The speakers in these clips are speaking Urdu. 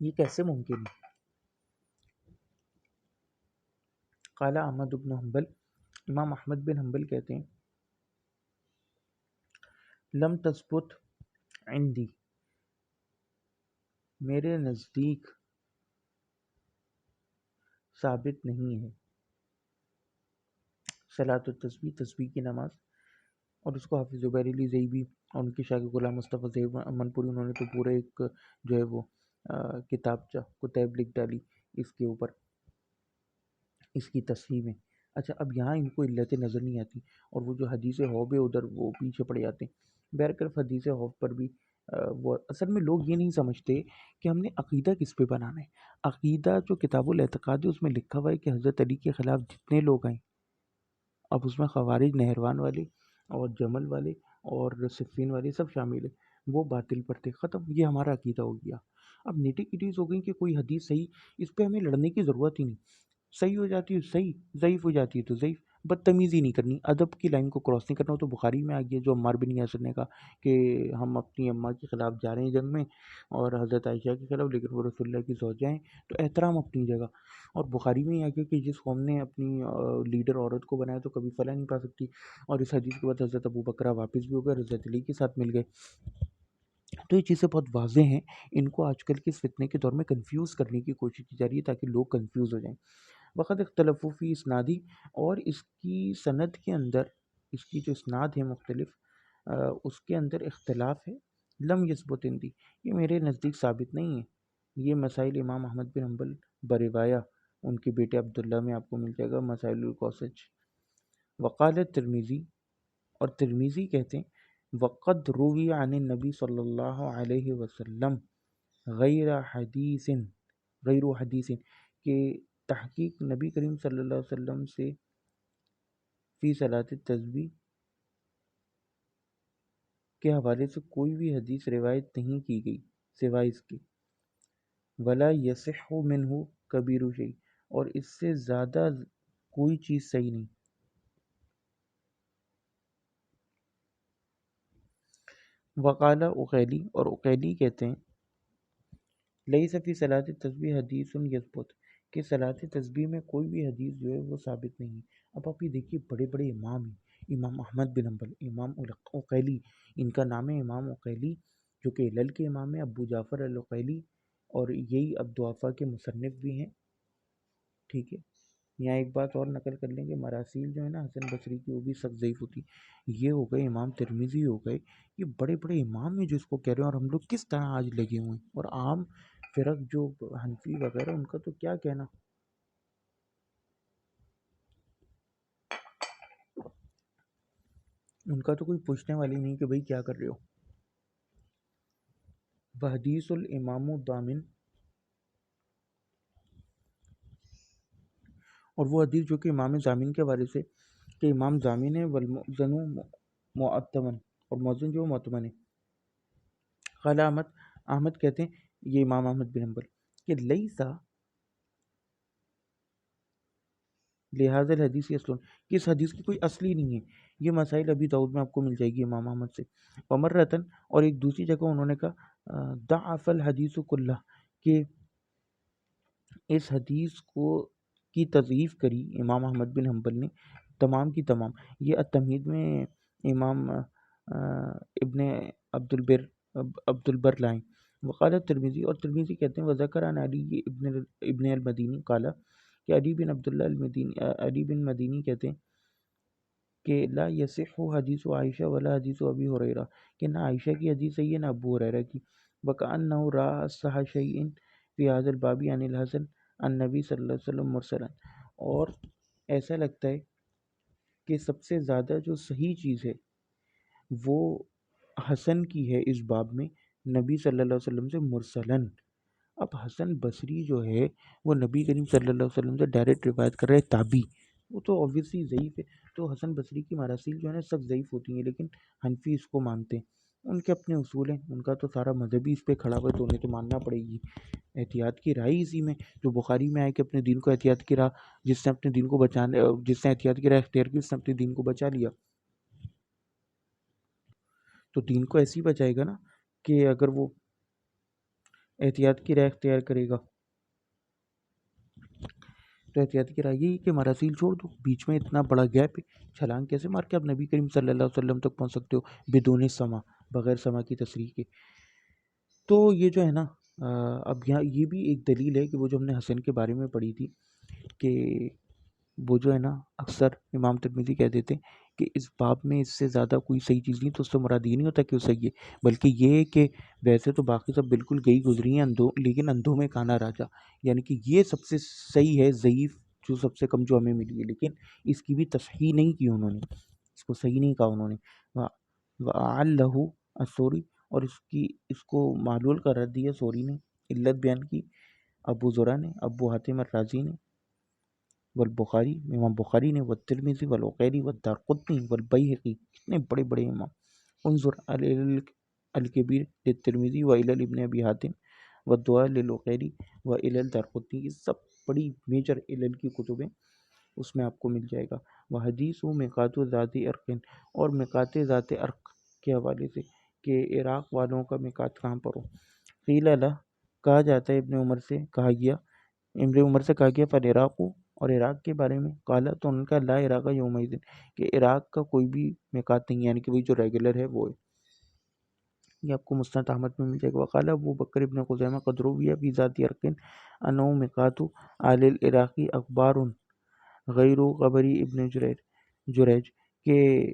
یہ کیسے ممکن ہے؟ قال احمد بن حنبل، امام احمد بن حنبل کہتے ہیں لم تثبت عندی، میرے نزدیک ثابت نہیں ہے صلاۃ التسبیح، تسبیح کی نماز، اور اس کو حافظ زبیری زیبی اور ان کے شاگرد غلام مصطفیٰ زیب منپوری، انہوں نے تو پورے ایک جو ہے وہ کتابچہ کتاب لکھ ڈالی اس کے اوپر، اس کی تصحیح میں۔ اچھا، اب یہاں ان کو علتیں نظر نہیں آتی، اور وہ جو حدیث حوب ہے ادھر وہ پیچھے پڑ جاتے ہیں۔ بہرکیف حدیث حوب پر بھی وہ اصل میں لوگ یہ نہیں سمجھتے کہ ہم نے عقیدہ کس پہ بنانا ہے۔ عقیدہ جو کتاب الاعتقاد ہے اس میں لکھا ہوا ہے کہ حضرت علی کے خلاف جتنے لوگ آئیں، اب اس میں خوارج نہروان والے اور جمل والے اور صفین والے سب شامل ہیں، وہ باطل پر تھے، ختم، یہ ہمارا عقیدہ ہو گیا۔ اب نیٹی کٹیز ہو گئی کہ کوئی حدیث صحیح، اس پہ ہمیں لڑنے کی ضرورت ہی نہیں، صحیح ہو جاتی ہے صحیح، ضعیف ہو جاتی ہے تو ضعیف، بدتمیزی نہیں کرنی، ادب کی لائن کو کراس نہیں کرنا۔ وہ تو بخاری میں آ گیا جو عمار بن یاسر نے کہا کہ ہم اپنی اماں کے خلاف جا رہے ہیں جنگ میں اور حضرت عائشہ کے خلاف، لیکن وہ رسول اللہ کی زوجہ ہیں، تو احترام اپنی جگہ۔ اور بخاری میں یہ آ گیا کہ جس قوم نے اپنی لیڈر عورت کو بنایا تو کبھی فلاح نہیں پا سکتی، اور اس حدیث کے بعد حضرت ابو بکرہ واپس بھی ہو گئے، حضرت علی کے ساتھ مل گئے۔ تو یہ چیزیں بہت واضح ہیں، ان کو آج کل کے اس فتنے کے دور میں کنفیوز کرنے کی کوشش کی جا رہی ہے تاکہ لوگ کنفیوز ہو جائیں۔ وقت اختلف فی اسنادی، اور اس کی سند کے اندر، اس کی جو اسناد ہے مختلف، اس کے اندر اختلاف ہے۔ لم یثبت عندی، یہ میرے نزدیک ثابت نہیں ہے۔ یہ مسائل امام احمد بن حنبل بروایہ ان کے بیٹے عبداللہ میں آپ کو مل جائے گا، مسائل القوسج۔ وقال ترمیزی، اور ترمیزی کہتے ہیں وقد روی عن النبی صلی اللہ علیہ وسلم غیر حدیث کہ تحقیق نبی کریم صلی اللہ علیہ وسلم سے فی صلاۃ التسبیح کے حوالے سے کوئی بھی حدیث روایت نہیں کی گئی سوائے اس کے، ولا یصح منہ کبیر شیء، اور اس سے زیادہ کوئی چیز صحیح نہیں۔ وقال عقیلی، اور عقیلی کہتے ہیں لیس فی صلاۃ التسبیح حدیث یثبت، کہ صلاۃ تسبیح میں کوئی بھی حدیث جو ہے وہ ثابت نہیں ہے۔ اب آپ یہ دیکھیے بڑے بڑے امام ہیں، امام احمد بن حنبل، امام عقیلی، ان کا نام ہے امام عقیلی، جو کہ علل کے امام ہیں، ابو جعفر العقیلی، اور یہی الضعفاء کے مصنف بھی ہیں، ٹھیک ہے۔ یہاں ایک بات اور نقل کر لیں گے، مراسیل جو ہے نا حسن بصری کی، وہ بھی سخت ضعیف ہوتی۔ یہ ہو گئے امام ترمذی، ہو گئے، یہ بڑے بڑے امام ہیں جو اس کو کہہ رہے ہیں، اور ہم لوگ کس طرح آج لگے ہوئے ہیں، اور عام فرق جو حنفی وغیرہ ان کا تو کیا کہنا، ان کا تو کوئی پوچھنے والی نہیں کہ بھئی کیا کر رہے ہو۔ وحدیث الامام الضامن، اور وہ حدیث جو کہ امام ضامن کے حوالے سے کہ امام ضامن ہے، والمؤذن مؤتمن، اور مؤذن جو مؤتمن ہے۔ قال احمد کہتے ہیں، یہ امام احمد بن حنبل، کہ لیسا لہذا الحدیث اصل، کہ اس حدیث کی کوئی اصلی نہیں ہے۔ یہ مسائل ابھی داؤد میں آپ کو مل جائے گی امام احمد سے۔ ومرتن، اور ایک دوسری جگہ انہوں نے کہا ضعف الحدیث کلہ، کہ اس حدیث کو کی تضعیف کری امام احمد بن حنبل نے تمام کی تمام۔ یہ التمہید میں امام ابن عبد البر لائیں۔ وقال ترمذی، اور ترمذی کہتے ہیں وذکر عن علی ابن المدینی قال، کہ علی بن عبداللہ المدینی، علی بن مدینی کہتے ہیں کہ لا یصح حدیث عائشہ ولا حدیث ابی ہریرہ، کہ نہ عائشہ کی حدیث صحیح ہے نہ ابو ہریرہ کی۔ وکأنہ رأى اصح شیء فی هذا الباب عن الحسن النبی صلی اللہ علیہ وسلم مرسلا، اور ایسا لگتا ہے کہ سب سے زیادہ جو صحیح چیز ہے وہ حسن کی ہے اس باب میں، نبی صلی اللہ علیہ وسلم سے مرسلن۔ اب حسن بصری جو ہے وہ نبی کریم صلی اللہ علیہ وسلم سے ڈائریکٹ روایت کر رہے تابعی، وہ تو اوبویسلی ضعیف ہے۔ تو حسن بصری کی مراسیل جو ہے نا سب ضعیف ہوتی ہیں، لیکن حنفی اس کو مانتے ہیں، ان کے اپنے اصول ہیں، ان کا تو سارا مذہب ہی اس پہ کھڑا ہوا ہے، تو انہیں تو ماننا پڑے گی۔ احتیاط کی راہ اسی میں، جو بخاری میں آئے کہ اپنے دین کو احتیاط کی راہ، جس نے اپنے دین کو بچانے، جس نے احتیاط کی راہ اختیار کی اس نے اپنے دین کو بچا لیا۔ تو دین کو ایسے ہی بچائے گا نا کہ اگر وہ احتیاط کی رائے اختیار کرے گا تو احتیاط کی رائے یہی کہ مراسیل چھوڑ دو، بیچ میں اتنا بڑا گیپ ہے، چھلانگ کیسے مار کے آپ نبی کریم صلی اللہ علیہ وسلم تک پہنچ سکتے ہو بدون سما، بغیر سما کی تصریح کے؟ تو یہ جو ہے نا اب یہاں یہ بھی ایک دلیل ہے کہ وہ جو ہم نے حسن کے بارے میں پڑھی تھی کہ وہ جو ہے نا اکثر امام ترمذی کہہ دیتے ہیں کہ اس باب میں اس سے زیادہ کوئی صحیح چیز نہیں، تو اس سے مراد یہ نہیں ہوتا کہ وہ صحیح ہے، بلکہ یہ ہے کہ ویسے تو باقی سب بالکل گئی گزری ہیں اندھوں، لیکن اندھوں میں کانا راجا، یعنی کہ یہ سب سے صحیح ہے، ضعیف جو سب سے کم جو ہمیں ملی ہے، لیکن اس کی بھی تصحیح نہیں کی انہوں نے، اس کو صحیح نہیں کہا انہوں نے۔ وَعَلَّهُ السوری، اور اس کو معلول قرار دیا سوری نے، علت بیان کی ابو زرع نے، ابو حاتم الرازی نے، والبخاری امام بخاری نے، والترمذی والعقیلی والدارقطنی والبیہقی، کتنے بڑے بڑے امام۔ انظر الکبیر للترمذی وعلل ابن ابی حاتم والدعاء للعقیلی وعلل دارقطنی، یہ سب بڑی میجر علل کی کتب ہیں، اس میں آپ کو مل جائے گا۔ وحدیث میقات ذات ارقن، اور میقات ذات ارق کے حوالے سے کہ عراق والوں کا میقات کہاں پر ہو۔ قیل له، کہا جاتا ہے ابن عمر سے کہا گیا، ابن عمر سے کہا گیا فالعراق، اور عراق کے بارے میں قالا، تو ان کا لا عراق یومئذ، کہ عراق کا کوئی بھی میقات نہیں، یعنی کہ وہی جو ریگولر ہے وہ ہے۔ یہ آپ کو مسند احمد میں مل جائے گا۔ وقال ابو بکر ابن خزیمہ قد روی فی ذات ارقن انه میقات اہل العراق اخبار غیر قبری ابن جریج، کہ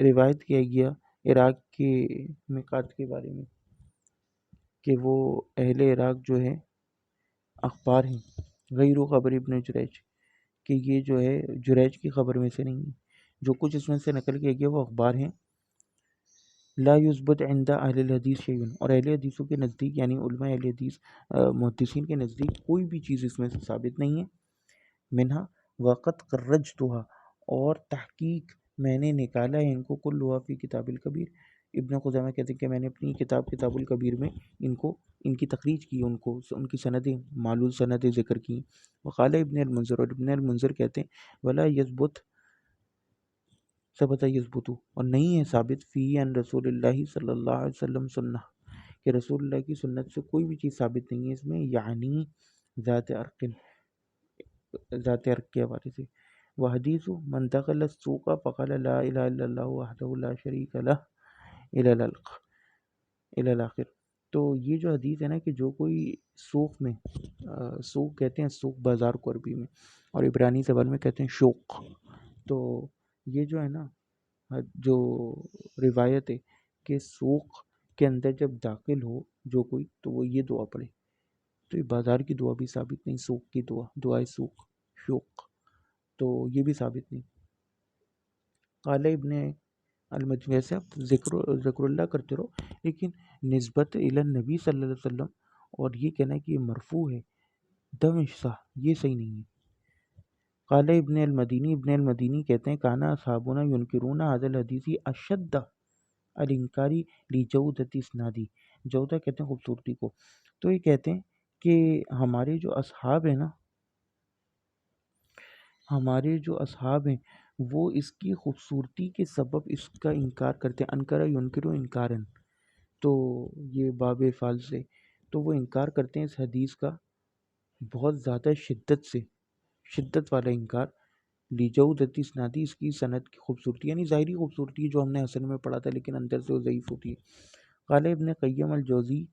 روایت کیا گیا عراق کے میقات کے بارے میں کہ وہ اہل عراق جو ہے اخبار ہیں، غیر خبر ابن جریج، کہ یہ جو ہے جریج کی خبر میں سے نہیں ہے، جو کچھ اس میں سے نقل کیا گیا وہ اخبار ہیں۔ لا یثبت عند اہل الحدیث شیء، اور اہل حدیثوں کے نزدیک، یعنی علماء اہل حدیث محدثین کے نزدیک کوئی بھی چیز اس میں سے ثابت نہیں ہے۔ منہا وقت خرجتها، اور تحقیق میں نے نکالا ہے ان کو، کلھا فی کتاب الکبیر، ابن خزیمہ کہتے ہیں کہ میں نے اپنی کتاب الکبیر میں ان کی تخریج کی، ان کی سندیں معلول سندیں ذکر کی۔ وقال ابن المنذر، اور ابن المنذر کہتے ہیں ولا یثبت ثبت یثبت، اور نہیں ہے ثابت فی ان رسول اللہ صلی اللہ علیہ وسلم سنہ، کہ رسول اللہ کی سنت سے کوئی بھی چیز ثابت نہیں ہے اس میں، یعنی ذات ارق کے حوالے سے۔ وحدیث من دخل السوق فقال لا الہ الا اللہ وحدہ لا شریک لہ الی الاخر۔ تو یہ جو حدیث ہے نا کہ جو کوئی سوق میں، سوق کہتے ہیں سوق بازار کو عربی میں، اور عبرانی زبان میں کہتے ہیں شوق، تو یہ جو ہے نا جو روایت ہے کہ سوق کے اندر جب داخل ہو جو کوئی تو وہ یہ دعا پڑھے، تو یہ بازار کی دعا بھی ثابت نہیں، سوق کی دعائے سوق شوق، تو یہ بھی ثابت نہیں۔ قال ابن المدینی، ویسے آپ ذکر اللہ کرتے رہو، لیکن نسبت الی النبی صلی اللہ علیہ وسلم اور یہ کہنا ہے کہ یہ مرفوع ہے دم صح، یہ صحیح نہیں ہے۔ قال ابن المدینی کہتے ہیں کانا اصحابنا ینکرون ھذا الحدیث اشد الانکاری لجودۃ اسنادی، جودہ کہتے ہیں خوبصورتی کو، تو یہ کہتے ہیں کہ ہمارے جو اصحاب ہیں وہ اس کی خوبصورتی کے سبب اس کا انکار کرتے ہیں، انکرہ ینکرو انکارن، تو یہ باب فعل سے، تو وہ انکار کرتے ہیں اس حدیث کا بہت زیادہ شدت والا انکار، لجودۃ اسنادی، اس کی سند کی خوبصورتی، یعنی ظاہری خوبصورتی جو ہم نے حسن میں پڑھا تھا لیکن اندر سے وہ ضعیف ہوتی ہے۔ قال ابن قیم الجوزی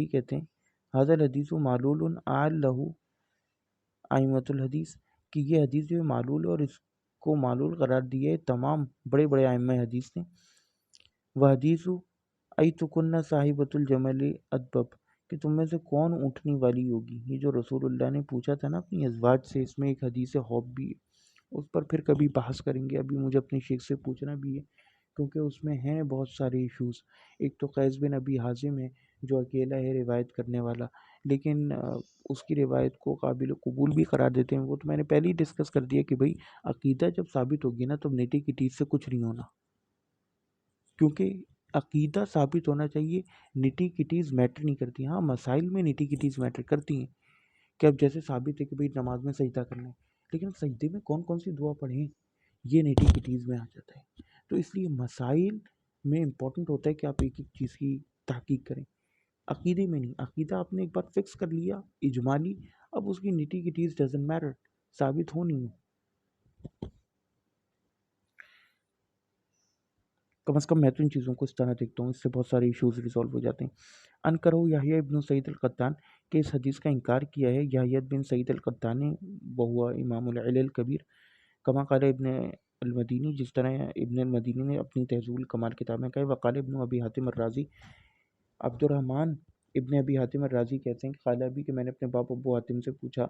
کہتے ہیں ھذا الحدیث معلول اعل لہ ائمۃ الحدیث، کہ یہ حدیث جو معلول ہے اور اس کو معلول قرار دیا ہے تمام بڑے بڑے ائمہ حدیث نے۔ وہ حدیث ایتکن صاحبۃ الجمل ادبب، کہ تم میں سے کون اونٹنی والی ہوگی، یہ جو رسول اللہ نے پوچھا تھا نا اپنی ازواج سے، اس میں ایک حدیث حوب بھی ہے، اس پر پھر کبھی بحث کریں گے، ابھی مجھے اپنے شیخ سے پوچھنا بھی ہے کیونکہ اس میں ہیں بہت سارے ایشوز۔ ایک تو قیس بن ابی حازم ہے جو اکیلا ہے روایت کرنے والا، لیکن اس کی روایت کو قابل قبول بھی قرار دیتے ہیں، وہ تو میں نے پہلے ہی ڈسکس کر دیا کہ بھائی عقیدہ جب ثابت ہوگی نا تب نیٹی کی ٹیز سے کچھ نہیں ہونا، کیونکہ عقیدہ ثابت ہونا چاہیے، نٹی کٹیز میٹر نہیں کرتی، ہاں مسائل میں نٹی کٹیز میٹر کرتی ہیں، کہ اب جیسے ثابت ہے کہ بھئی نماز میں سجدہ کرنا ہے، لیکن سجدے میں کون کون سی دعا پڑھیں یہ نٹی کٹیز میں آ جاتا ہے، تو اس لیے مسائل میں امپورٹنٹ ہوتا ہے کہ آپ ایک ایک چیز کی تحقیق کریں۔ عقیدے میں نہیں، عقیدہ آپ نے ایک بار فکس کر لیا اجمالی، اب اس کی نٹی گٹیز ڈزنٹ میٹر، ثابت ہو نہیں ہو، کم از کم میں تو ان چیزوں کو اس طرح دیکھتا ہوں، اس سے بہت سارے ایشوز ریزالو ہو جاتے ہیں۔ انکرہ یحییٰ ابن سعید القطان کہ اس حدیث کا انکار کیا ہے یحییٰ بن سعید القطان نے، وہوا امام العلل کبیر، کما قال ابن المدینی، جس طرح ابن المدینی نے اپنی تہذیب الکمال کتاب میں کہا ہے۔ وقال ابن ابی حاتم الرازی، عبد الرحمن ابن ابی حاتم الرازی کہتے ہیں کہ قال ابی کہ میں نے اپنے باپ ابو حاتم سے پوچھا،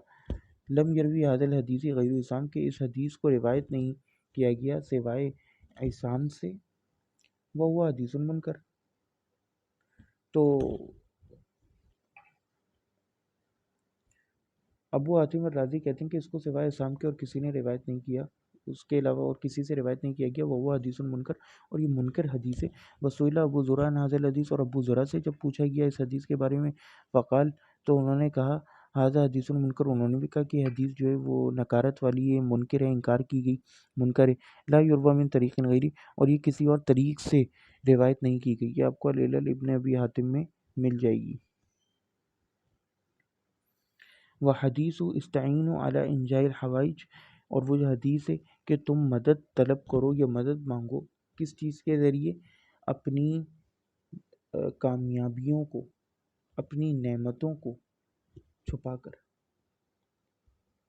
لم یروی هذا الحدیث غیر عصام کہ اس حدیث کو روایت نہیں کیا گیا سوائے عصام سے، وہ حدیث منکر، تو ابو حاتم الرازی کہتے ہیں کہ اس کو سوائے عصام کے اور کسی نے روایت نہیں کیا، اس کے علاوہ اور کسی سے روایت نہیں کیا گیا، وہ حدیث منکر، اور یہ منکر حدیث ہے۔ وسئل ابو زرع عن هذا الحدیث، اور ابو زرع سے جب پوچھا گیا اس حدیث کے بارے میں، فقال تو انہوں نے کہا ھذا حدیث منکر، انہوں نے بھی کہا کہ حدیث جو ہے وہ نکارت والی ہے، منکر ہے، انکار کی گئی، منکر ہے۔ لا یروی من طریق غیری، اور یہ کسی اور طریق سے روایت نہیں کی گئی، یہ آپ کو العلل ابن ابی حاتم میں مل جائے گی۔ وہ حدیث استعینوا علی انجاء الحوائج، اور وہ جو حدیث ہے کہ تم مدد طلب کرو یا مدد مانگو کس چیز کے ذریعے، اپنی کامیابیوں کو، اپنی نعمتوں کو چھپا کر،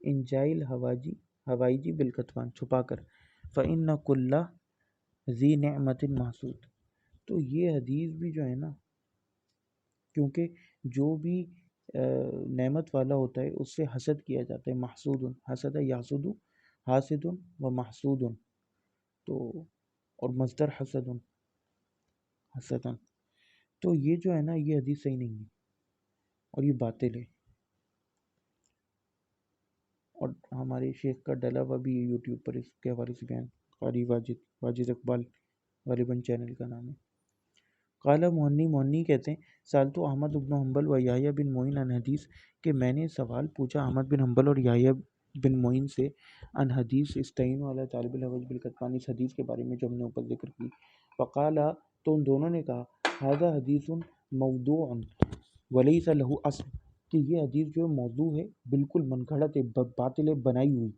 انجاء الحواجی حوائجی بالکتمان، چھپا کر، فإن کل ذی نعمت محسود، تو یہ حدیث بھی جو ہے نا، کیونکہ جو بھی نعمت والا ہوتا ہے اس سے حسد کیا جاتا ہے، محسود، حسد یحسد، حاسد و محسود، تو اور مصدر حسد، حسدن، تو یہ جو ہے نا یہ حدیث صحیح نہیں ہے اور یہ باطل ہے، اور ہمارے شیخ کا ڈلا ہوا بھی یوٹیوب پر اس کے حوالے سے بیان، قاری واجد اقبال غالباً چینل کا نام ہے۔ قال مہنی کہتے ہیں سالتو احمد بن حنبل و یحییٰ بن معین عن حدیث، کہ میں نے سوال پوچھا احمد بن حنبل اور یحییٰ بن معین سے، عن حدیث استعینوا علی طالب الحوائج بالکتمان، اس حدیث کے بارے میں جو ہم نے اوپر ذکر کی، فقالا تو ان دونوں نے کہا ھذا حدیث موضوع ولیس لہ اصل، کہ یہ حدیث جو موضوع ہے، بالکل من گھڑت ہے، باطل ہے، بنائی ہوئی،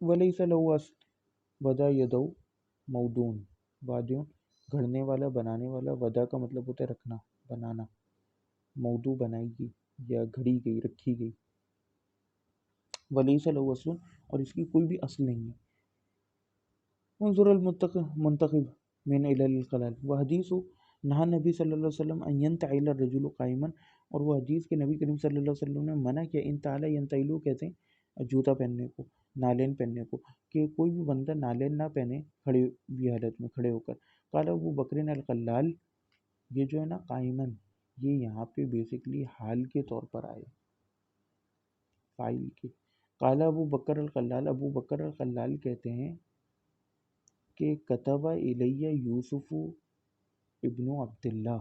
ولیس لہ اصل ودا یدو مودون، وادیون گھڑنے والا، بنانے والا، ودا کا مطلب ہوتا ہے رکھنا، بنانا، موضوع بنائی گئی یا گھڑی گئی، رکھی گئی، ولیس لہ اصل، اور اس کی کوئی بھی اصل نہیں ہے۔ انظر المنتخب من علل القلال، وہ حدیث نہا نبی صلی اللہ علیہ وسلم ان ینتعل الرجل قائما، اور وہ حدیث کے نبی کریم صلی اللہ علیہ وسلم نے منع کیا، انتعال ینتعلو کہتے ہیں جوتا پہننے کو، نالین پہننے کو، کہ کوئی بھی بندہ نالین نہ پہنے کھڑے ہوئی حالت میں، کھڑے ہو کر۔ قال ابو بکر القلال، یہ جو ہے نا قائمن، یہ یہاں پہ بیسکلی حال کے طور پر آئے، فاعل کے۔ قال ابو بکر القلال، ابو بکر القلال کہتے ہیں کہ کتب الیہ یوسف ابن عبداللہ،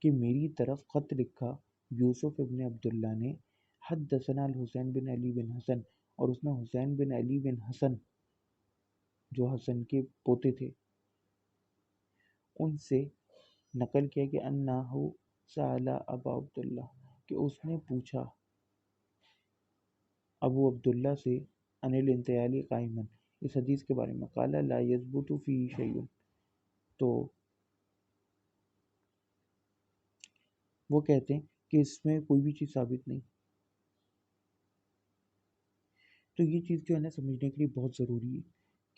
کہ میری طرف خط لکھا یوسف ابن عبداللہ نے، حدثنا الحسین بن علی بن حسن، اور اس نے حسین بن علی بن حسن جو حسن کے پوتے تھے ان سے نقل کیا کہ انہو سأل ابا عبداللہ، کہ اس نے پوچھا ابو عبداللہ سے، عن الانتعال قائما، اس حدیث کے بارے میں، قال لا یثبت فیہ شیء، تو وہ کہتے ہیں کہ اس میں کوئی بھی چیز ثابت نہیں، تو یہ چیز جو ہے نا سمجھنے کے لیے بہت ضروری ہے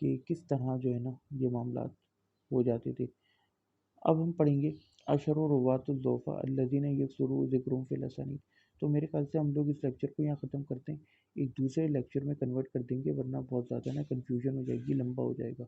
کہ کس طرح جو ہے نا یہ معاملات ہو جاتے تھے۔ اب ہم پڑھیں گے اشر و روات الضعفاء الذین یکثر ذکرهم فی الاسانید، تو میرے خیال سے ہم لوگ اس لیکچر کو یہاں ختم کرتے ہیں، ایک دوسرے لیکچر میں کنورٹ کر دیں گے، ورنہ بہت زیادہ نا کنفیوژن ہو جائے گی، لمبا ہو جائے گا۔